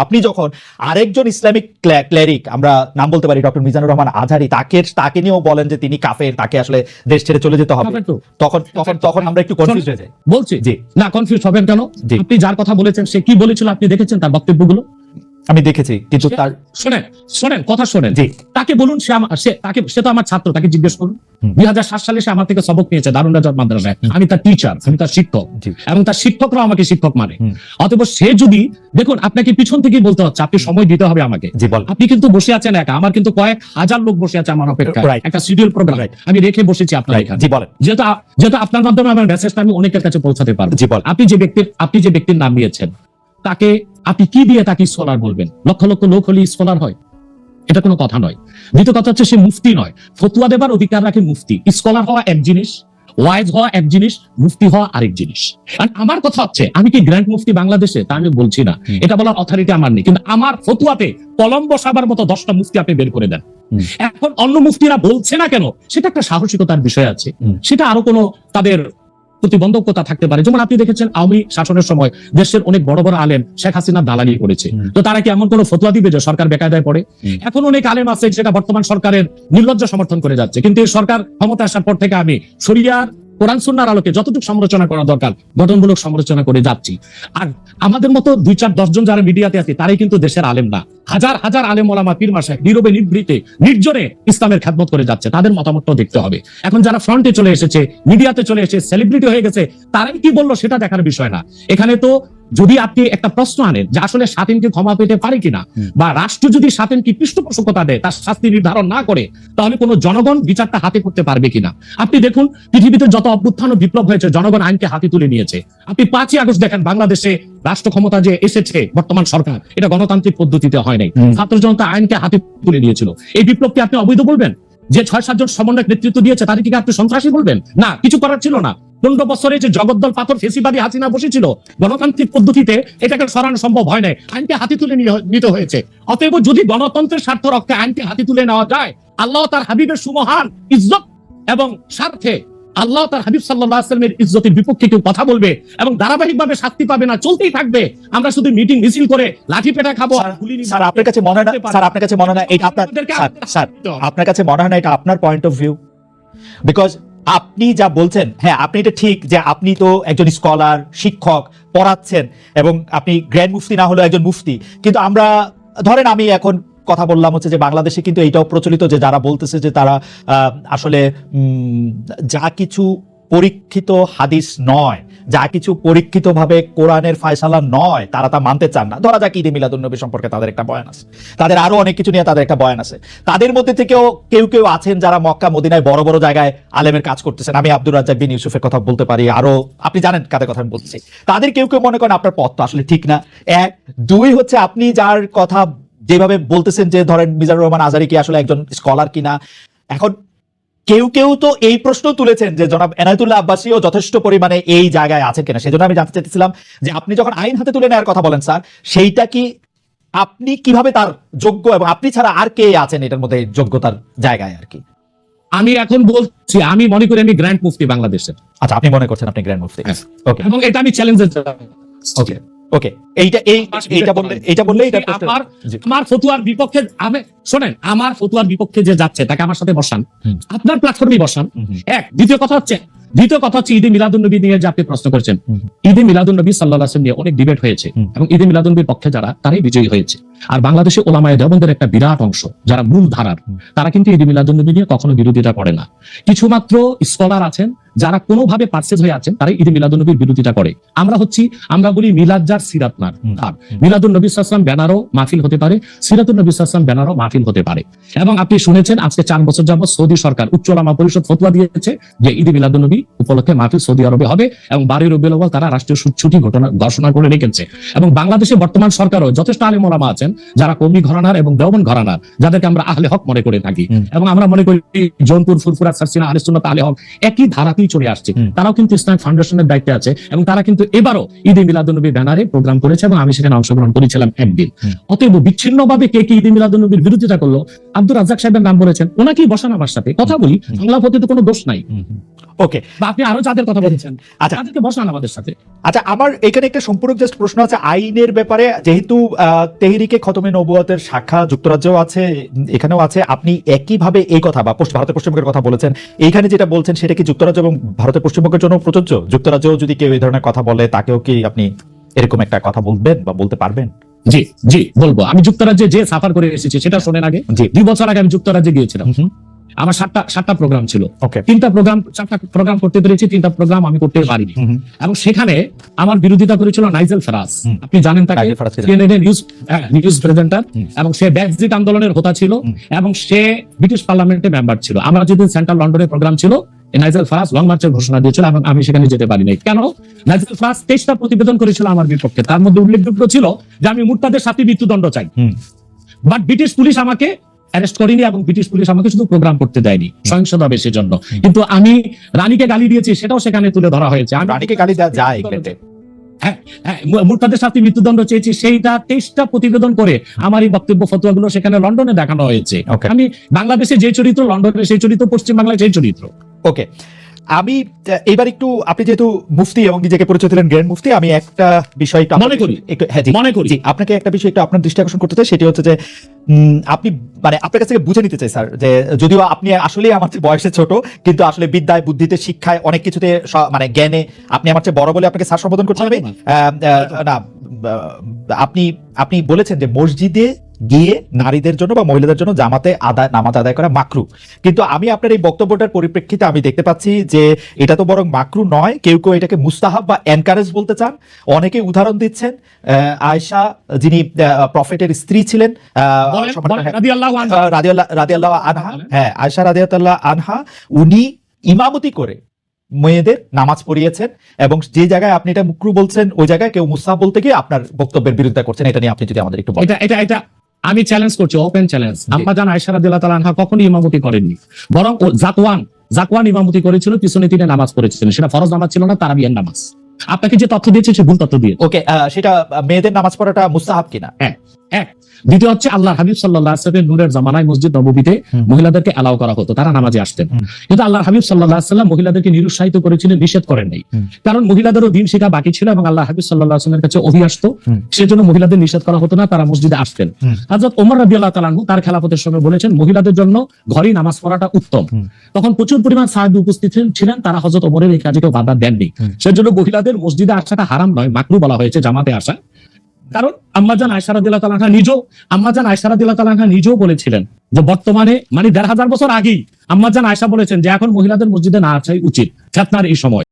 আপনি যখন আরেকজন ইসলামিক ক্লেরিক, আমরা নাম বলতে পারি ডক্টর মিজানুর রহমান আজহারি, তাকে নিয়েও বলেন যে তিনি কাফের, তাকে আসলে দেশ ছেড়ে চলে যেতে হবে, তখন আমরা একটু কনফিউজ হয়ে যাই। বলছি জি না, কনফিউজ হবেন কেন? আপনি যার কথা বলেছেন সে কি বলেছিল আপনি দেখেছেন তার বক্তব্যগুলো? আমি দেখেছি, কিন্তু তার শোনেন কথা শোনেন। তাকে বলুন, সে তো আমার ছাত্র, তাকে জিজ্ঞেস করুন। 2007 সালে সে আমার থেকে সবক নিয়েছে দারুন রাজা মাদ্রাসায়। আমি তার টিচার, আমি তার শিক্ষক, এবং তার শিক্ষকরা আমাকে শিক্ষক মানে। অতএব সে যদি দেখুন, আপনাকে পিছন থেকেই বলতে হচ্ছে, আপনি সময় দিতে হবে আমাকে। আপনি কিন্তু বসে আছেন একা, আমার কিন্তু কয়েক হাজার লোক বসে আছে আমার অপেক্ষায়, একটা শিডিউল প্রোগ্রাম আমি রেখে বসেছি আপনার এখানে। যেহেতু আপনার মাধ্যমে আমার মেসেজটা আমি অনেকের কাছে পৌঁছাতে পারবো। আপনি যে ব্যক্তির নাম নিয়েছেন, তাকে আপনি কি দিয়ে তাকে স্কলার বলবেন? লক্ষ লক্ষ লোক হলে স্কলার হয়? এটা কোনো কথা নয়। দ্বিতীয় কথা হচ্ছে, সে মুফতি নয়। ফতুয়া দেবার অধিকার রাখে মুফতি। স্কলার হওয়া এক জিনিস, ওয়াইজ হওয়া এক জিনিস, মুফতি হওয়া আরেক জিনিস। আমার কথা হচ্ছে, আমি কি গ্র্যান্ড মুফতি বাংলাদেশে? তা আমি বলছি না, এটা বলার অথরিটি আমার নেই। কিন্তু আমার ফতুয়াতে কলম বসাবার মতো 10টা মুফতি আপনি বের করে দেন। এখন অন্য মুফতিরা বলছে না কেন, সেটা একটা সাহসিকতার বিষয় আছে। সেটা আরো কোনো তাদের প্রতিবন্ধকতা থাকতে পারে। যেমন আপনি দেখেছেন আওয়ামী শাসনের সময় দেশের অনেক বড় বড় আলেম শেখ হাসিনা দালালি করেছে, তো তারা কি এমন কোন ফতোয়া দিবে যে সরকার বেকায়দায় পড়ে? এখন অনেক আলেম আছে যেটা বর্তমান সরকারের নির্লজ্জ সমর্থন করে যাচ্ছে, কিন্তু এই সরকার ক্ষমতা আসার পর থেকে আমি শরিয়ার কোরআন সুন্নাহর আলোকে যতটুকু সমালোচনা করা দরকার গঠনমূলক সমালোচনা করে যাচ্ছি। আর আমাদের মতো 2-4-10 জন যারা মিডিয়াতে আছে, তারাই কিন্তু দেশের আলেম না। হাজার হাজার আলেম ওলামা পীর মাশায়েখ নীরবে নিভৃতে নির্জনে ইসলামের খেদমত করে যাচ্ছে, তাদের মতামতটাও দেখতে হবে। এখন যারা ফ্রন্টে চলে এসেছে, মিডিয়াতে চলে এসে সেলিব্রিটি হয়ে গেছে, তারাই কি বললো সেটা দেখার বিষয় না। এখানে তো যদি আপনি একটা প্রশ্ন আনেন যে আসলে স্বাধীনকে ক্ষমা পেতে পারে কিনা, বা রাষ্ট্র যদি স্বাধীনকে পৃষ্ঠপোষকতা দেয়, তার শাস্তি নির্ধারণ না করে, তাহলে কোনো জনগণ বিচারটা হাতে করতে পারবে কিনা? আপনি দেখুন, পৃথিবীতে যত অভ্যুত্থান ও বিপ্লব হয়েছে, জনগণ আইনকে হাতে তুলে নিয়েছে। আপনি 5ই আগস্ট দেখেন, বাংলাদেশে রাষ্ট্র ক্ষমতা যে এসেছে বর্তমান সরকার, এটা গণতান্ত্রিক পদ্ধতিতে হয় নাই। ছাত্র জনতা আইনকে হাতে তুলে নিয়েছিল। এই বিপ্লবকে আপনি অবৈধ বলবেন? যে 6-7 জন সমন্বয়ক নেতৃত্ব দিয়েছে তাদেরকে আপনি সন্ত্রাসী বলবেন? না, কিছু করার ছিল না। 15 বছরে যে জগদ্দল পাথর ফেসিবাদী হাসিনা বসেছিল, গণতান্ত্রিক পদ্ধতিতে এটাকে সরানো সম্ভব হয় নাই, আইনকে হাতে তুলে নিতে হয়েছে। অতএব যদি গণতন্ত্রের স্বার্থ রক্ষে আইনকে হাতে তুলে নেওয়া যায়, আল্লাহ তার হাবিবের সুমহান ইজ্জত এবং স্বার্থে আল্লাহ তার হাবিব সাল্লাল্লাহু আলাইহি ওয়াসাল্লামের ইজ্জতের বিপক্ষে কেউ কথা বলবে এবং ধারাবাহিকভাবে শাস্তি পাবে না, চলতেই থাকবে। আমরা শুধু মিটিং মিছিল করে লাঠি পেটা খাবো। স্যার আপনার কাছে মনে হয় না, আপনার কাছে মনে হয় না এটা আপনার পয়েন্ট অফ ভিউ? বিকজ আপনি যা বলছেন, হ্যাঁ আপনি এটা ঠিক যে আপনি তো একজন স্কলার, শিক্ষক, পড়াচ্ছেন, এবং আপনি গ্র্যান্ড মুফতি না হলেও একজন মুফতি। কিন্তু আমরা ধরেন, আমি এখন কথা বললাম হচ্ছে যে বাংলাদেশে কিন্তু এটাও প্রচলিত যে যারা বলতেছে যে তারা আসলে যা কিছু পরীক্ষিত হাদিস নয়, যা কিছু পরীক্ষিত ভাবে কোরআনের ফয়সালা নয়, তারা তা মানতে চান না। ধরা যাক ঈদে মিলাদুন্নবী সম্পর্কে তাদের একটা বয়ান আছে, তাদের আরো অনেক কিছু নিয়ে তাদের একটা বয়ান আছে। তাদের মধ্যে থেকেও কেউ কেউ আছেন যারা মক্কা মদিনায় বড় বড় জায়গায় আলেমের কাজ করতেছেন। আমি আব্দুর রাজ্জাক বিন ইউসুফের কথা বলতে পারি, আরো আপনি জানেন কাদের কথা আমি বলতেছি। তাদের কেউ কেউ মনে করেন আপনার পথ তো আসলে ঠিক না। 1, 2 হচ্ছে আপনি যার কথা যেভাবে বলতেছেন যে ধরেন মিজানুর রহমান আজহারি কি আসলে একজন স্কলার কিনা। এখন কেউ কেউ তো এই প্রশ্ন তুলেছেন যে জনাব এনায়েতুল্লাহ আব্বাসীও যথেষ্ট পরিমাণে এই জায়গায় আছেন কিনা। সেজন্য আমি জানতে চাইতেছিলাম যে আপনি যখন আইন হাতে তুলে নেওয়ার কথা বলেন স্যার, সেইটা কি আপনি কিভাবে তার যোগ্য, এবং আপনি ছাড়া আর কে আছেন এটার মধ্যে যোগ্যতার জায়গায় আর কি? আমি এখন বলছি, আমি মনে করি আমি গ্র্যান্ড মুফতি বাংলাদেশের। আচ্ছা, আপনি মনে করছেন আপনি গ্র্যান্ড মুফতি? ওকে, এবং এটা আমি চ্যালেঞ্জের। ওকে ওকে, আমার ফতুয়ার বিপক্ষে, আমি শোনেন, আমার ফতুয়ার বিপক্ষে যে যাচ্ছে তাকে আমার সাথে বসান, আপনার প্ল্যাটফর্মে বসান। দ্বিতীয় কথা হচ্ছে ঈদে মিলাদুন্নবী নিয়ে যে আপনি প্রশ্ন করেছেন, ঈদে মিলাদুন্নবী সাল্লাল্লাহু আলাইহি ওয়াসাল্লাম নিয়ে অনেক ডিবেট হয়েছে, এবং ঈদে মিলাদুন্নবীর পক্ষে যারা, তারাই বিজয়ী হয়েছে। আর বাংলাদেশে ওলামায়ে দেওবন্দের একটা বিরাট অংশ যারা মূল ধারার, তারা কিন্তু ঈদে মিলাদুন্নবী নিয়ে কখনো বিরোধিতা করে না। কিছু মাত্র স্কলার আছেন যারা কোনোভাবে পার্সেজ হয়ে আছেন, তারা ঈদে মিলাদুন্নবীর বিরোধিতা করে। আমরা বলি মিলাদ যার সিরাত নার। মিলাদুন নবী সাল্লাল্লাহু আলাইহি ওয়াসাল্লাম ব্যানারও মাহফিল হতে পারে, সিরাতুন নবী সাল্লাল্লাহু আলাইহি ওয়াসাল্লাম ব্যানারও মাহফিল হতে পারে। এবং আপনি শুনেছেন আজকে 4 বছর যাবত সৌদি সরকার উচ্চ ওলামা পরিষদ ফতোয়া দিয়েছে যে ঈদে মিলাদুন্নবী উপলক্ষে মাহফিল সৌদি আরবে হবে, এবং 12 রবিউল আউয়াল তারা রাষ্ট্রীয় ছুটি ঘোষণা করে রেখেছে। এবং বাংলাদেশে বর্তমান সরকারও যথেষ্ট আলেম ওলামা আছেন যারা কওমি ঘরানার এবং দেওবন্দ ঘরানার, যাদেরকে আমরা আহলে হক মনে করে থাকি, এবং আমরা মনে করি জৌনপুর, ফুরফুরা, সারসিনা, আহলে সুন্নাত, আহলে হক একই ধারাতেই চলে আসছে। তারাও কিন্তু ইসলামিক ফাউন্ডেশনের দায়িত্বে আছে, এবং তারা কিন্তু এবারও ঈদে মিলাদুন্নবী ব্যানারে প্রোগ্রাম করেছে, এবং আমি সেখানে অংশগ্রহণ করেছিলাম একদিন। অতএব বিচ্ছিন্নভাবে কে ঈদে মিলাদুন্নবীর বিরোধিতা করলো, আব্দুর রাজ্জাক সাহেবের নাম বলেছেন, ওনাকেই বসান আমার সাথে কথা বলি, বাংলা পথে তো কোনো দোষ নাই। ওকে, বা আপনি আরো যাদের কথা বলেছেন আচ্ছা তাদেরকে বসান আমাদের সাথে। আচ্ছা, আমার এখানে একটা সম্পূরক জাস্ট প্রশ্ন আছে আইনের ব্যাপারে। যেহেতু তেহরিকে খতমে নবুয়তের শাখা যুক্তরাজ্যও আছে, এখানেও আছে, আপনি একইভাবে এই কথা বা ভারতের পশ্চিমবঙ্গের কথা বলেছেন, এইখানে যেটা বলছেন সেটা কি যুক্তরাজ্য এবং ভারতের পশ্চিমবঙ্গের জন্য প্রযোজ্য? যুক্তরাজ্যেও যদি কেউ এই ধরনের কথা বলে তাকেও কি আপনি এরকম একটা কথা বলবেন বা বলতে পারবেন? জি জি বলবো। আমি যুক্তরাজ্যে যে সাফার করে এসেছি সেটা শোনেন আগে। জি। 2 বছর আগে আমি যুক্তরাজ্যে গিয়েছিলাম। আমার 7টা প্রোগ্রাম ছিল। ওকে। 4টা প্রোগ্রাম করতে পেরেছি, 3টা প্রোগ্রাম আমি করতে পারিনি। এবং সেখানে আমার বিরোধিতা করেছিল নাইজেল ফারাজ। আপনি জানেন তাকে, নাইজেল ফারাজ কে CNN নিউজ প্রেজেন্টার, এবং সে ব্রেক্সিট আন্দোলনের হোতা ছিল এবং সে ব্রিটিশ পার্লামেন্টে মেম্বার ছিল। আমার যেদিন সেন্ট্রাল লন্ডনের প্রোগ্রাম ছিল, নাইজেল ফারাজ লং মার্চের ঘোষণা দিয়েছিল এবং আমি সেখানে যেতে পারিনি। কেন? নাইজেল ফারাজ 23টা প্রতিবেদন করেছিল আমার বিপক্ষে, তার মধ্যে উল্লেখযোগ্য ছিল যে আমি মুরতাদের সাথে মৃত্যুদণ্ড চাই। বাট ব্রিটিশ পুলিশ আমাকে অ্যারেস্ট করেনি এবং ব্রিটিশ পুলিশ আমাকে শুধু প্রোগ্রাম করতে দেয়নি সহিংসতা সেজন্য। কিন্তু আমি রানীকে গালি দিয়েছি, সেটাও সেখানে তুলে ধরা হয়েছে। আমি রানীকে গালি দেওয়া যায় এখানে? হ্যাঁ, মুরতাদের সাথে মৃত্যুদণ্ড চেয়েছি, সেইটা 23টা প্রতিবেদন করে আমার এই বক্তব্য ফতোয়াগুলো সেখানে লন্ডনে দেখানো হয়েছে। Okay. আমি বাংলাদেশে যে চরিত্র, লন্ডনে সেই চরিত্র, পশ্চিম বাংলায় সেই চরিত্র। ওকে, আমি এবার একটু, আপনি যেহেতু মুফতি এবং নিজেকে পরিচয় দিলেন গ্র্যান্ড মুফতি, আমি একটা বিষয় একটু মনে করি, একটু, হ্যাঁ জি, মনে করি। জি, আপনাকে একটা বিষয় একটু আপনার দৃষ্টি আকর্ষণ করতে চাই। সেটি হচ্ছে যে আপনি মানে আপনার কাছ থেকে বুঝে নিতে চাই স্যার, যে যদিও আপনি আসলেই আমার চেয়ে বয়সে ছোট, কিন্তু আসলে বিদ্যায়, বুদ্ধিতে, শিক্ষায়, অনেক কিছুতে মানে জ্ঞানে আপনি আমার চেয়ে বড় বলে আপনাকে স্যার সম্বোধন করতে হবে না। আপনি বলেছেন যে মসজিদে গিয়ে নারীদের জন্য বা মহিলাদের জন্য নামাজ আদায় করা মাকরু, কিন্তু আমি আপনার এই বক্তব্যটার পরিপ্রেক্ষিতে আমি দেখতে পাচ্ছি যে এটা তো বরং মাকরু নয়, কেউ কেউ এটাকে মুস্তাহাব বা এনকারেজ বলতে চান। অনেকে উদাহরণ দিচ্ছেন আয়েশা, যিনি প্রফেটের স্ত্রী ছিলেন, রাদিয়াল্লাহু আনহা, হ্যাঁ আয়েশা রাদিয়াল্লাহু আনহা, উনি ইমামতি করে মেয়েদের নামাজ পড়িয়েছেন, এবং যে জায়গায় আপনি এটা মুকরু বলছেন ওই জায়গায় কেউ মুস্তাহাব বলতে গিয়ে আপনার বক্তব্যের বিরোধিতা করছেন। এটা নিয়ে আপনি যদি আমাদের একটু বলেন। এটা আমি চ্যালেঞ্জ করছি, ওপেন চ্যালেঞ্জ। আম্মা জান আয়েশা রাদিয়াল্লাহু তাআলা আনহা কখনোই ইমামতি করেননি, বরং জাকওয়ান ইমামতি করেছিল, পিছনে তিনি নামাজ পড়েছিলেন। সেটা ফরজ নামাজ ছিল না, তারাবিয়ার নামাজ। আপনাকে যে তথ্য দিয়েছে সে ভুল তথ্য দিয়ে। ওকে, সেটা মেয়েদের নামাজ পড়াটা মুস্তাহাব কিনা? এক। দ্বিতীয় হচ্ছে আল্লাহ হাবিব সাল্লাল্লাহু আলাইহি ওয়াসাল্লাম নূরের জামানায় মসজিদ নববীতে মহিলাদেরকে এলাও করা হতো, তারা নামাজে আসতেন। কিন্তু আল্লাহ হাবিব সাল্লাল্লাহু আলাইহি ওয়াসাল্লাম মহিলাদেরকে নিরুৎসাহিত করেছিলেন, নিষেধ করেন নাই। কারণ মহিলাদেরও দিন শেখা বাকি ছিল এবং আল্লাহ হাবিব সাল্লাল্লাহু আলাইহি ওয়াসাল্লামের কাছে ওহী আসতো, সেজন্য মহিলাদের নিষেধ করা হতো না, তারা মসজিদে আসতেন। হযরত ওমর রাদিয়াল্লাহু তাআলা আনহু তার খেলাফতের সময় বলেছেন মহিলাদের জন্য ঘরেই নামাজ পড়াটা উত্তম। তখন প্রচুর পরিমাণ সাহাবী উপস্থিত ছিলেন, তারা হযরত ওমরের এই কাজে কেউ বাধা দেননি। সেজন্য মহিলাদের মসজিদে আসাটা হারাম নয়, মাকরু বলা হয়েছে জামাতে আসা। কারণ আম্মাজান আয়েশা রাদিয়াল্লাহু তাআলা আনহা নিজেও বলেছিলেন যে বর্তমানে মানে 1500 বছর আগেই আম্মাজান আয়েশা বলেছেন যে এখন মহিলাদের মসজিদে না আসাই উচিত ফিতনার এই সময়।